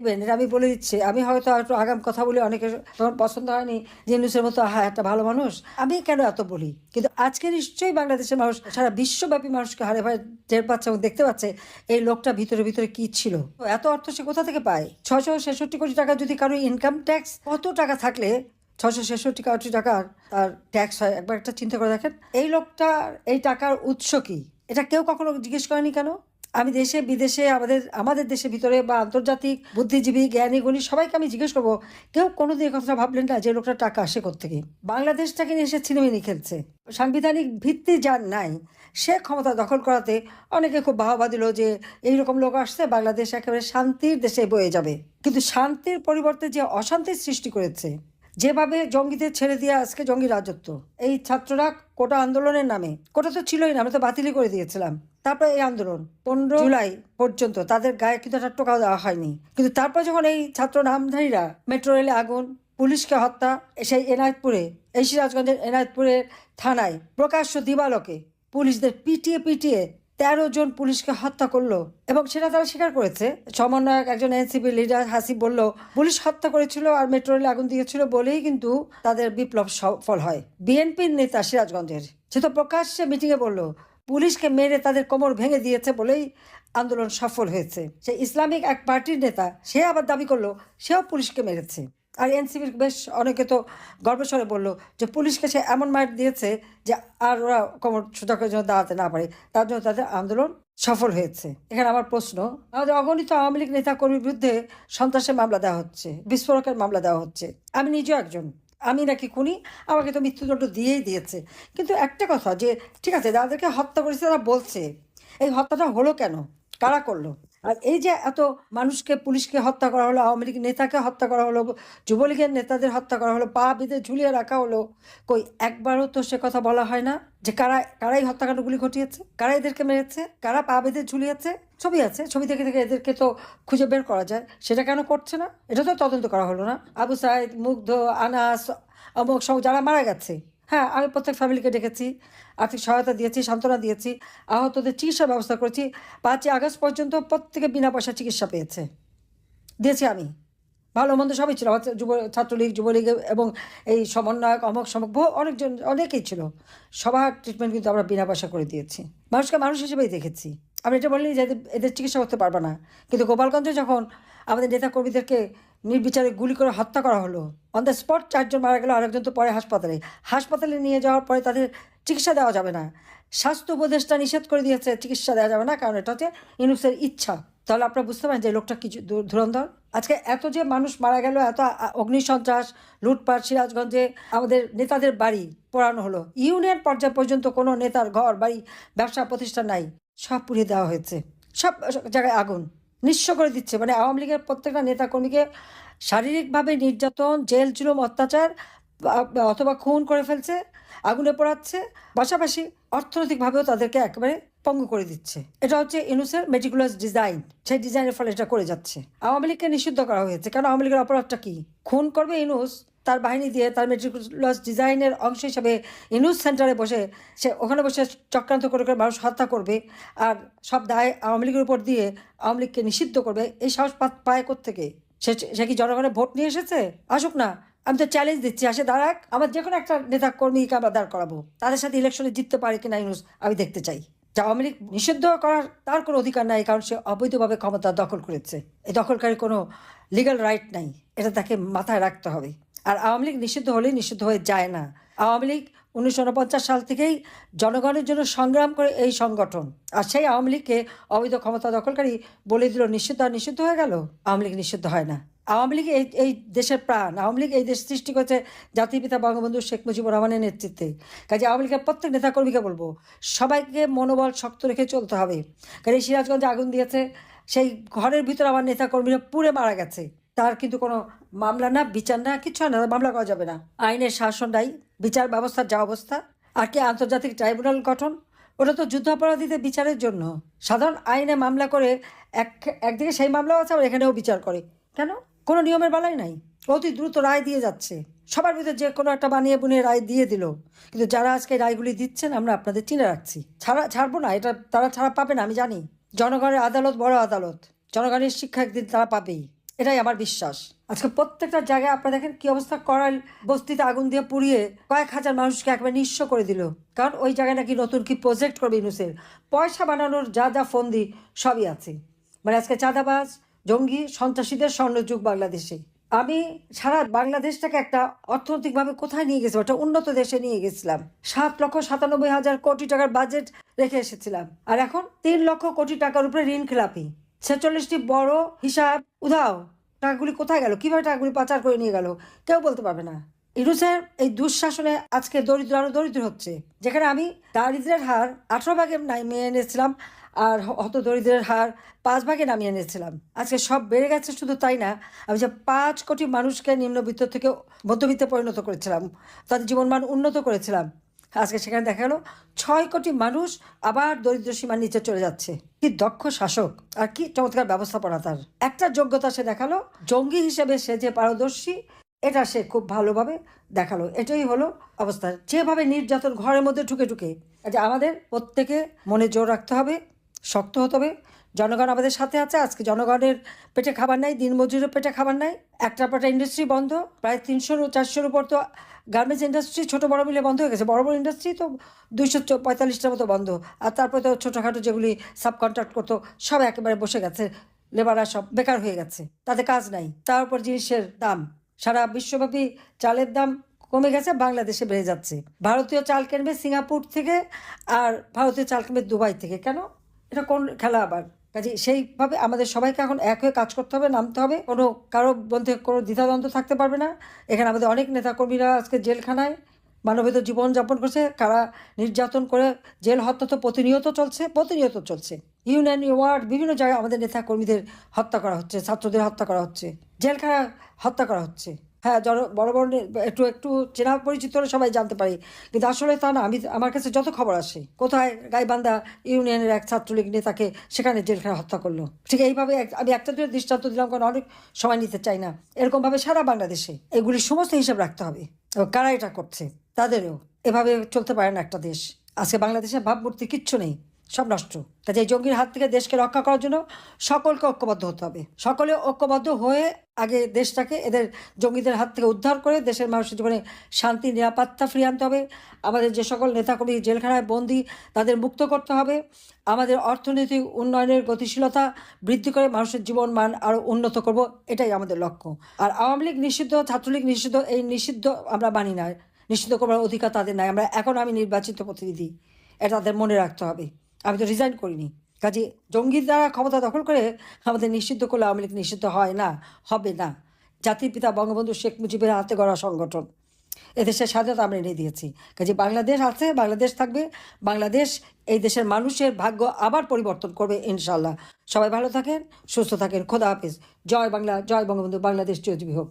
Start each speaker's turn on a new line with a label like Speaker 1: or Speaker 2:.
Speaker 1: এটা আমি বলে দিচ্ছি, আমি হয়তো একটু আগাম কথা বলি, অনেকে তখন পছন্দ হয়নি যে ইউনূসের মতো হ্যাঁ একটা ভালো মানুষ, আমি কেন এত বলি, কিন্তু আজকে নিশ্চয়ই বাংলাদেশের মানুষ সারা বিশ্বব্যাপী মানুষকে হারে ভাই টের পাচ্ছে এবং দেখতে পাচ্ছে এই লোকটা ভিতরে ভিতরে কি ছিল। এত অর্থ সে কোথা থেকে পায়? 666 কোটি টাকা যদি কারো ইনকাম ট্যাক্স, কত টাকা থাকলে 666 কোটি টাকার তার ট্যাক্স হয়? একবার একটা চিন্তা করে দেখেন, এই লোকটার এই টাকার উৎস কি, এটা কেউ কখনো জিজ্ঞেস করেনি কেন? আমি দেশে বিদেশে আমাদের আমাদের দেশের ভিতরে বা আন্তর্জাতিক বুদ্ধিজীবী জ্ঞানী গুণী সবাইকে আমি জিজ্ঞেস করবো, কেউ কোনোদিন এই কথাটা ভাবলেন না যে লোকটা টাকা আসে কোত্থেকে? বাংলাদেশটাকে নিয়ে এসে ছিনিমিনি খেলছে, সাংবিধানিক ভিত্তি যার নাই সে ক্ষমতা দখল করাতে অনেকে খুব বাহবা দিল যে এইরকম লোক আসছে, বাংলাদেশ একেবারে শান্তির দেশে বয়ে যাবে। কিন্তু শান্তির পরিবর্তে যে অশান্তির সৃষ্টি করেছে, যেভাবে জঙ্গিদের ছেড়ে দিয়ে আজকে জঙ্গি রাজত্ব, এই ছাত্ররা কোটা আন্দোলনের নামে, কোটা তো ছিলই না, আমরা তো বাতিলই করে দিয়েছিলাম, তারপরে এই আন্দোলন 15 জুলাই পর্যন্ত তাদের গায়ে কিন্তু একটা টোকাও দেওয়া হয়নি। কিন্তু তারপর যখন এই ছাত্র নামধারীরা মেট্রো রেলে আগুন, পুলিশকে হত্যা, সেই এনায়েতপুরে, এই সিরাজগঞ্জের এনায়েতপুরের থানায় প্রকাশ্য দিবালোকে পুলিশদের পিটিয়ে পিটিয়ে 13 জন পুলিশকে হত্যা করলো, এবং সেটা তারা স্বীকার করেছে। সমন্বয়ক একজন এনসিপি লিডার হাসিব বলল পুলিশ হত্যা করেছিল আর মেট্রো রেলে আগুন দিয়েছিল বলেই কিন্তু তাদের বিপ্লব সফল হয়। বিএনপির নেতা সিরাজগঞ্জের, সে তো প্রকাশ্যে মিটিংয়ে বলল পুলিশকে মেরে তাদের কোমর ভেঙে দিয়েছে বলেই আন্দোলন সফল হয়েছে। সে ইসলামিক এক পার্টির নেতা, সে আবার দাবি করলো সেও পুলিশকে মেরেছে। আর এনসিপির বেশ অনেকে তো গর্বস্বরে বললো যে পুলিশকে সে এমন মার দিয়েছে যে আর ওরা কোমর সোজা করে জন্য দাঁড়াতে না পারে, তার জন্য তাদের আন্দোলন সফল হয়েছে। এখানে আমার প্রশ্ন, আমাদের অগণিত আওয়ামী লীগ নেতা কর্মীর বিরুদ্ধে সন্ত্রাসের মামলা দেওয়া হচ্ছে, বিস্ফোরকের মামলা দেওয়া হচ্ছে, আমি নিজেও একজন, আমি নাকি খুনি, আমাকে তো মৃত্যুদণ্ড দিয়েই দিয়েছে। কিন্তু একটা কথা, যে ঠিক আছে যাদেরকে হত্যা করেছে তারা বলছে এই হত্যাটা হলো কেন, কারা করলো? আর এই যে এত মানুষকে, পুলিশকে হত্যা করা হলো, আওয়ামী লীগ নেতাকে হত্যা করা হলো, যুবলীগের নেতাদের হত্যা করা হলো, পা বেঁধে ঝুলিয়ে রাখা হলো, কই একবারও তো সে কথা বলা হয় না যে কারাই হত্যাকাণ্ডগুলি ঘটিয়েছে, কারা এদেরকে মেরেছে, কারা পা বেঁধে ঝুলিয়েছে? ছবি আছে, ছবি থেকে থেকে এদেরকে তো খুঁজে বের করা যায়, সেটা কেন করছে না? এটা তো তদন্ত করা হলো না। আবু সাইদ, মুগ্ধ, আনাস, অমুক সব যারা মারা গেছে, হ্যাঁ আমি প্রত্যেক ফ্যামিলিকে ডেকেছি, আর্থিক সহায়তা দিয়েছি, সান্ত্বনা দিয়েছি, আহতদের চিকিৎসার ব্যবস্থা করেছি। 5ই আগস্ট পর্যন্ত প্রত্যেকে বিনা পয়সা চিকিৎসা পেয়েছে, দিয়েছি আমি। ভালো মন্দ সবই ছিল, আমার ছাত্রলীগ, যুবলীগ এবং এই সমন্বয়ক অমক সমক অনেকজন, অনেকেই ছিল, সবার ট্রিটমেন্ট কিন্তু আমরা বিনা পয়সা করে দিয়েছি। মানুষকে মানুষ হিসেবেই দেখেছি। আমি এটা বলিনি যে এদের চিকিৎসা করতে পারবে না, কিন্তু গোপালগঞ্জে যখন আমাদের নেতা কর্মীদেরকে নির্বিচারে গুলি করে হত্যা করা হলো, অন দ্য স্পট 4 জন মারা গেল, আরেকজন তো পরে হাসপাতালে, হাসপাতালে নিয়ে যাওয়ার পরে তাদের চিকিৎসা দেওয়া যাবে না, স্বাস্থ্য উপদেষ্টা নিষেধ করে দিয়েছে চিকিৎসা দেওয়া যাবে না, কারণ এটা হচ্ছে ইউনূসের ইচ্ছা। তাহলে আপনারা বুঝতে পারেন যে লোকটা কিছু ধুরন্ধর। আজকে এত যে মানুষ মারা গেল, এত অগ্নিসন্ত্রাস, লুটপাট, সিরাজগঞ্জে আমাদের নেতাদের বাড়ি পোড়ানো হলো, ইউনিয়ন পর্যায় পর্যন্ত কোনো নেতার ঘর বাড়ি ব্যবসা প্রতিষ্ঠান নাই, সব পুড়িয়ে দেওয়া হয়েছে, সব জায়গায় আগুন নিঃস্ব করে দিচ্ছে। মানে আওয়ামী লীগের প্রত্যেকটা নেতাকর্মীকে শারীরিকভাবে নির্যাতন, জেল জুলুম, অত্যাচার অথবা খুন করে ফেলছে, আগুনে পোড়াচ্ছে, পাশাপাশি অর্থনৈতিকভাবেও তাদেরকে একেবারে পঙ্গু করে দিচ্ছে। এটা হচ্ছে ইউনূসের মেটিকুলাস ডিজাইন, সেই ডিজাইনের ফলে এটা করে যাচ্ছে। আওয়ামী লীগকে নিষিদ্ধ করা হয়েছে, কারণ আওয়ামী লীগের অপরাধটা কি? খুন করবে ইউনূস, তার বাহিনী দিয়ে তার মেটিকুলাস ডিজাইনের অংশ হিসাবে ইউনূস সেন্টারে বসে সে ওখানে বসে চক্রান্ত করে করে মানুষ হত্যা করবে, আর সব দায় আওয়ামী লীগের উপর দিয়ে আওয়ামী লীগকে নিষিদ্ধ করবে। এই সাহস পায় কোত্থেকে? সে কি জনগণের ভোট নিয়ে এসেছে? আসুক না, আমি তো চ্যালেঞ্জ দিচ্ছি, আসে দাঁড়াক, আমার যে কোনো একটা নেতা কর্মীকে আমরা দাঁড় করাবো, তাদের সাথে ইলেকশনে জিততে পারে কিনা ইউনূস আমি দেখতে চাই। যা আওয়ামী লীগ নিষিদ্ধ করার তার কোনো অধিকার নাই, কারণ সে অবৈধভাবে ক্ষমতা দখল করেছে, এই দখলকারী কোনো লিগ্যাল রাইট নাই, এটা তাকে মাথায় রাখতে হবে। আর আওয়ামী লীগ নিষিদ্ধ হলেই নিষিদ্ধ হয়ে যায় না। আওয়ামী লীগ 1949 সাল থেকেই জনগণের জন্য সংগ্রাম করে এই সংগঠন, আর সেই আওয়ামী লীগকে অবৈধ ক্ষমতা দখলকারী বলে দিল নিষিদ্ধ, আর নিষিদ্ধ হয়ে গেল। আওয়ামী লীগ নিষিদ্ধ হয় না। আওয়ামী লীগ এই দেশের প্রাণ, আওয়ামী লীগ এই দেশ সৃষ্টি করেছে জাতির পিতা বঙ্গবন্ধু শেখ মুজিবুর রহমানের নেতৃত্বে। কাজে আওয়ামী লীগের প্রত্যেক নেতাকর্মীকে বলবো, সবাইকে মনোবল শক্ত রেখে চলতে হবে। কাজে সিরাজগঞ্জে আগুন দিয়েছে, সেই ঘরের ভিতরে আমার নেতাকর্মীরা পুড়ে মারা গেছে, তার কিন্তু কোনো মামলা না, বিচার না, কিছু না, মামলা করা যাবে না। আইনের শাসন নাই, বিচার ব্যবস্থার যা অবস্থা। আর কি আন্তর্জাতিক ট্রাইব্যুনাল গঠন, ওটা তো যুদ্ধাপরাধীদের বিচারের জন্য। সাধারণ আইনে মামলা করে একদিকে সেই মামলাও আছে, আবার এখানেও বিচার করে, কেন? কোনো নিয়মের বেলায় নাই, অতি দ্রুত রায় দিয়ে যাচ্ছে, সবার ভিতরে যে কোনো একটা বানিয়ে বুনিয়ে রায় দিয়ে দিল। কিন্তু যারা আজকে রায়গুলি দিচ্ছেন আমরা আপনাদের চিনে রাখছি, ছাড়বো না, এটা তারা ছাড়া পাবে না, আমি জানি। জনগণের আদালত বড় আদালত, জনগণের শিক্ষা একদিন তারা পাবেই, এটাই আমার বিশ্বাস। আজকে প্রত্যেকটা জায়গায় আপনারা দেখেন কি অবস্থা, করাল বস্তিতে আগুন দিয়ে পুড়িয়ে কয়েক হাজার মানুষকে একবার নিঃস্ব করে দিল, কারণ ওই জায়গায় নাকি নতুন কি প্রজেক্ট করবে ইউনূসের। পয়সা বানানোর যা যা ফন্দি সবই আছে। মানে আজকে চাঁদাবাজ, জঙ্গি, সন্ত্রাসীদের স্বর্ণযুগ বাংলাদেশে। আমি সারা বাংলাদেশটাকে একটা অর্থনৈতিকভাবে কোথায় নিয়ে গেছি, ওটা উন্নত দেশে নিয়ে গেছিলাম। 7,97,000 কোটি টাকার বাজেট রেখে এসেছিলাম, আর এখন 3 লক্ষ কোটি টাকার উপরে ঋণ খেলাপি। 46টি বড় হিসাব উধাও। টাকাগুলি কোথায় গেল, কিভাবে টাকাগুলি পাচার করে নিয়ে গেল, কেউ বলতে পারবে না। ইউনূসের এই দুঃশাসনে আজকে দরিদ্র আরো দরিদ্র হচ্ছে। যেখানে আমি দারিদ্রের হার 18 ভাগে নামিয়ে এনেছিলাম, আর হত দরিদ্রের হার 5 ভাগে নামিয়ে এনেছিলাম, আজকে সব বেড়ে গেছে। শুধু তাই না, আমি যে 5 কোটি মানুষকে নিম্নবিত্ত থেকে মধ্যবিত্তে পরিণত করেছিলাম, তাদের জীবনমান উন্নত করেছিলাম, আজকে সেখানে দেখা গেল 6 কোটি মানুষ আবার দরিদ্র সীমার নিচে চলে যাচ্ছে। কি দক্ষ শাসক আর কি চমৎকার ব্যবস্থাপনা তার। একটা যোগ্যতা সে দেখালো, জঙ্গি হিসেবে সে যে পারদর্শী এটা সে খুব ভালোভাবে দেখালো। এটাই হলো অবস্থা। যেভাবে নির্যাতন ঘরের মধ্যে ঢুকে ঢুকে, যে আমাদের প্রত্যেকে মনে জোর রাখতে হবে, শক্ত হতে হবে। জনগণ আমাদের সাথে আছে। আজকে জনগণের পেটে খাবার নাই, দিনমজুরের পেটে খাবার নাই। একটা পাটা ইন্ডাস্ট্রি বন্ধ, প্রায় 300-400-র উপর তো গার্মেন্টস ইন্ডাস্ট্রি ছোটো বড় মিলে বন্ধ হয়ে গেছে। বড় বড় ইন্ডাস্ট্রি তো 245টার মতো বন্ধ। আর তারপরে তো ছোটোখাটো যেগুলি সাব কন্ট্রাক্ট করতো সব একেবারে বসে গেছে, লেবাররা সব বেকার হয়ে গেছে, তাদের কাজ নাই। তার উপর জিনিসের দাম, সারা বিশ্বব্যাপী চালের দাম কমে গেছে, বাংলাদেশে বেড়ে যাচ্ছে। ভারতীয় চাল কিনবে সিঙ্গাপুর থেকে, আর ভারতীয় চাল কিনবে দুবাই থেকে। কেন? এটা কোন খেলা আবার? কাজে সেইভাবে আমাদের সবাইকে এখন এক হয়ে কাজ করতে হবে, নামতে হবে। কোনো কারো মধ্যে কোনো দ্বিধাদ্বন্দ্ব থাকতে পারবে না। এখানে আমাদের অনেক নেতাকর্মীরা আজকে জেলখানায় মানবেতর জীবনযাপন করছে, কারা নির্যাতন করে। জেল হত্যা তো প্রতিনিয়ত চলছে। ইউনিয়ন ওয়ার্ড বিভিন্ন জায়গায় আমাদের নেতাকর্মীদের হত্যা করা হচ্ছে, ছাত্রদের হত্যা করা হচ্ছে, জেলখানা হত্যা করা হচ্ছে। হ্যাঁ, বড় বড় একটু চেনা পরিচিত হলে সবাই জানতে পারি, কিন্তু আসলে তা না। আমার কাছে যত খবর আসে, কোথায় গাইবান্ধা ইউনিয়নের এক ছাত্রলীগ নেতাকে সেখানে জেলখানা হত্যা করলো। ঠিক এইভাবে আমি একটা দুটো দৃষ্টান্ত দিলাম, কারণ অনেক সময় নিতে চাই না। এরকমভাবে সারা বাংলাদেশে এগুলির সমস্ত হিসাব রাখতে হবে, এবং কারা এটা করছে তাদেরও। এভাবে চলতে পারে না একটা দেশ। আজকে বাংলাদেশের ভাবমূর্তি কিচ্ছু নেই, সব নষ্ট। কাজে এই জঙ্গির হাত থেকে দেশকে রক্ষা করার জন্য সকলকে ঐক্যবদ্ধ হতে হবে। সকলে ঐক্যবদ্ধ হয়ে আগে দেশটাকে এদের জঙ্গিদের হাত থেকে উদ্ধার করে দেশের মানুষের জীবনে শান্তি নিরাপত্তা ফিরিয়ে আনতে হবে। আমাদের যে সকল নেতাকর্মী জেলখানায় বন্দী, তাদের মুক্ত করতে হবে। আমাদের অর্থনৈতিক উন্নয়নের গতিশীলতা বৃদ্ধি করে মানুষের জীবন মান আরও উন্নত করব, এটাই আমাদের লক্ষ্য। আর আওয়ামী লীগ নিষিদ্ধ, ছাত্রলীগ নিষিদ্ধ, এই নিষিদ্ধ আমরা মানি না। নিষিদ্ধ করার অধিকার তাদের নাই। আমি নির্বাচিত প্রতিনিধি, এটা তাদের মনে রাখতে হবে। আমি তো রিজাইন করিনি। কাজে জঙ্গির দ্বারা ক্ষমতা দখল করে আমাদের নিষিদ্ধ করলে আওয়ামী লীগ নিষিদ্ধ হয় না, হবে না। জাতির পিতা বঙ্গবন্ধু শেখ মুজিবের হাতে গড়া সংগঠন, এদেশের স্বাধীনতা আমরা এনে দিয়েছি। কাজে বাংলাদেশ আছে, বাংলাদেশ থাকবে। বাংলাদেশ এই দেশের মানুষের ভাগ্য আবার পরিবর্তন করবে ইনশাল্লাহ। সবাই ভালো থাকেন, সুস্থ থাকেন। খোদা হাফেজ। জয় বাংলা, জয় বঙ্গবন্ধু। বাংলাদেশ চিরজীবী হোক।